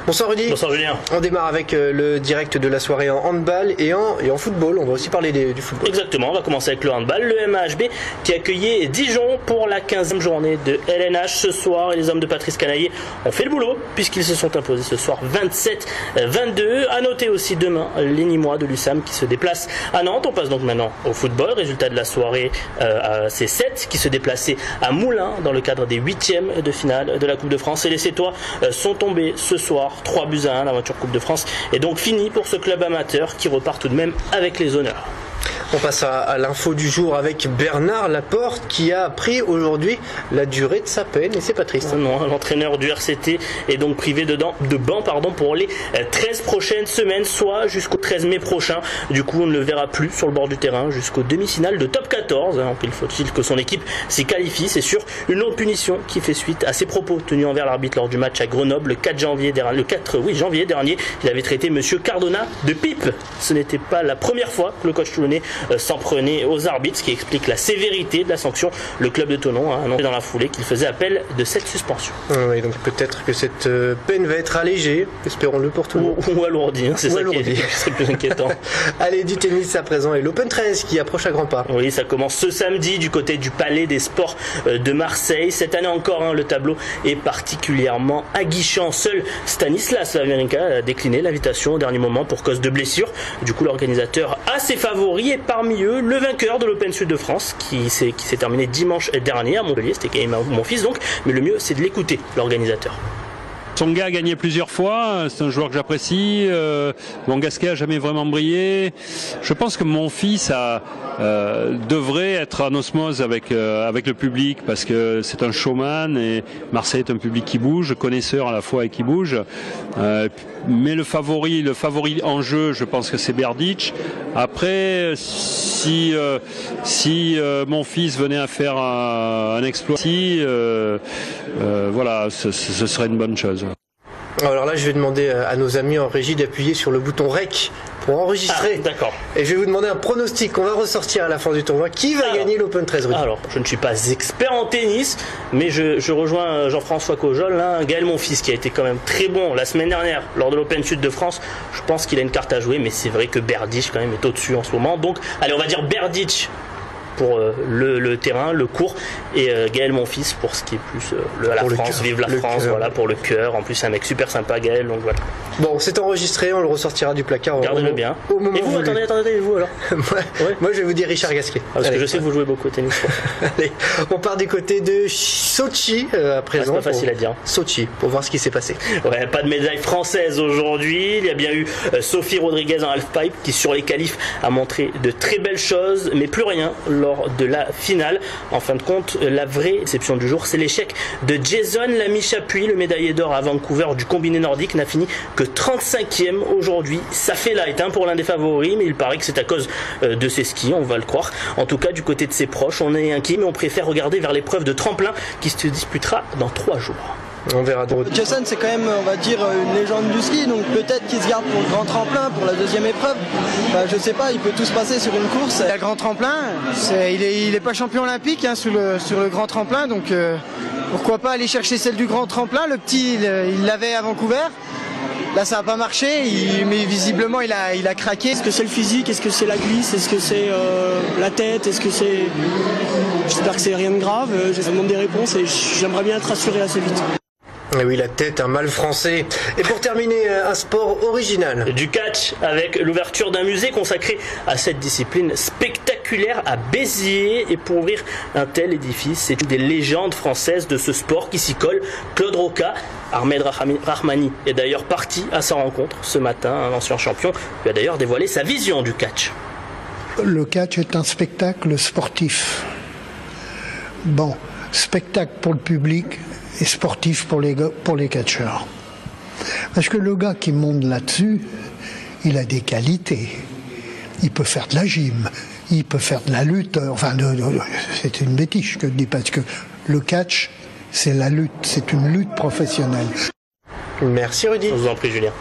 Bonsoir Rudy. Bonsoir Julien. On démarre avec le direct de la soirée en handball et en football. On va aussi parler du football. Exactement, on va commencer avec le handball. Le MAHB qui accueillait Dijon pour la 15e journée de LNH ce soir. Et les hommes de Patrice Canaillé ont fait le boulot puisqu'ils se sont imposés ce soir 27-22. À noter aussi demain les Nîmois de l'USAM qui se déplacent à Nantes. On passe donc maintenant au football. Résultat de la soirée, c'est 7 qui se déplaçaient à Moulins dans le cadre des 8e de finale de la Coupe de France. Et les Sétois sont tombés ce soir 3-1. L'aventure Coupe de France est donc finie pour ce club amateur qui repart tout de même avec les honneurs. On passe à l'info du jour avec Bernard Laporte qui a appris aujourd'hui la durée de sa peine et c'est pas triste. Non, l'entraîneur du RCT est donc privé de banc pour les 13 prochaines semaines, soit jusqu'au 13 mai prochain. Du coup, on ne le verra plus sur le bord du terrain jusqu'aux demi-finales de top 14. Il faut-il que son équipe s'y qualifie. C'est sûr, une longue punition qui fait suite à ses propos tenus envers l'arbitre lors du match à Grenoble le 4 janvier dernier. Il avait traité Monsieur Cardona de pipe. Ce n'était pas la première fois que le coach toulonnais s'en prenait aux arbitres, ce qui explique la sévérité de la sanction. Le club de Thonon a annoncé dans la foulée qu'il faisait appel de cette suspension. Oui, donc peut-être que cette peine va être allégée, espérons-le pour tout le monde. Ou alourdie, c'est ça qui serait plus inquiétant. Allez, du tennis à présent et l'Open 13 qui approche à grands pas. Oui, ça commence ce samedi du côté du Palais des Sports de Marseille. Cette année encore, le tableau est particulièrement aguichant. Seul Stanislas Wawrinka a décliné l'invitation au dernier moment pour cause de blessure. Du coup, l'organisateur a ses favoris et parmi eux, le vainqueur de l'Open Sud de France qui s'est terminé dimanche dernier à Montpellier. C'était quand même mon fils donc, mais le mieux c'est de l'écouter, l'organisateur. Tsonga a gagné plusieurs fois, c'est un joueur que j'apprécie. Mon Gasquet a jamais vraiment brillé. Je pense que mon fils devrait être en osmose avec le public parce que c'est un showman et Marseille est un public qui bouge, connaisseur à la fois et qui bouge. Mais le favori en jeu, je pense que c'est Berdych. Après, si mon fils venait à faire un exploit, voilà, ce serait une bonne chose. Alors là, je vais demander à nos amis en régie d'appuyer sur le bouton REC pour enregistrer. D'accord. Et je vais vous demander un pronostic qu'on va ressortir à la fin du tournoi. Qui va gagner l'Open 13 Rudy? Alors, je ne suis pas expert en tennis, mais je rejoins Jean-François Cojol, Gaël Monfils, qui a été quand même très bon la semaine dernière lors de l'Open Sud de France. Je pense qu'il a une carte à jouer, mais c'est vrai que Berdych quand même est au-dessus en ce moment. Donc, allez, on va dire Berdych pour le terrain, le court, et Gaël Monfils pour ce qui est plus la France, vive la France, voilà, pour le cœur. En plus, c'est un mec super sympa, Gaël, donc voilà. Bon, c'est enregistré, on le ressortira du placard. Gardez-le bien. Au moment et vous, voulu. attendez, vous alors? Moi, je vais vous dire Richard Gasquet. Parce que je sais que vous jouez beaucoup au tennis. Allez, on part du côté de Sochi à présent. C'est pas facile à dire. Sochi, pour voir ce qui s'est passé. Ouais, pas de médaille française aujourd'hui. Il y a bien eu Sophie Rodriguez en halfpipe qui, sur les qualifs, a montré de très belles choses, mais plus rien lors de la finale. En fin de compte, la vraie exception du jour, c'est l'échec de Jason Lamy-Chapuis, le médaillé d'or à Vancouver du combiné nordique, n'a fini que 35e aujourd'hui. Ça fait light pour l'un des favoris, mais il paraît que c'est à cause de ses skis, on va le croire. En tout cas, du côté de ses proches, on est inquiet, mais on préfère regarder vers l'épreuve de tremplin qui se disputera dans 3 jours. On verra. Jason, c'est quand même, on va dire, une légende du ski, donc peut-être qu'il se garde pour le grand tremplin, pour la deuxième épreuve. Je sais pas, il peut tout se passer sur une course. Le grand tremplin, il est pas champion olympique sur le grand tremplin, donc pourquoi pas aller chercher celle du grand tremplin. Le petit, il l'avait à Vancouver. Là, ça n'a pas marché, mais visiblement, il a craqué. Est-ce que c'est le physique? Est-ce que c'est la glisse? Est-ce que c'est la tête? Est-ce que c'est... J'espère que c'est rien de grave. Je demande des réponses et j'aimerais bien être rassuré assez vite. Et oui, la tête, un mal français. Et pour terminer, un sport original. Du catch avec l'ouverture d'un musée consacré à cette discipline spectaculaire à Béziers. Et pour ouvrir un tel édifice, c'est une des légendes françaises de ce sport qui s'y colle, Claude Roca. Ahmed Rahmani est d'ailleurs parti à sa rencontre ce matin. L'ancien champion lui a d'ailleurs dévoilé sa vision du catch. Le catch est un spectacle sportif. Bon, spectacle pour le public et sportif pour les catcheurs. Parce que le gars qui monte là-dessus, il a des qualités. Il peut faire de la gym, il peut faire de la lutte. Enfin, c'est une bêtise que je dis, parce que le catch, c'est la lutte, c'est une lutte professionnelle. Merci Rudy. Je vous en prie Julien.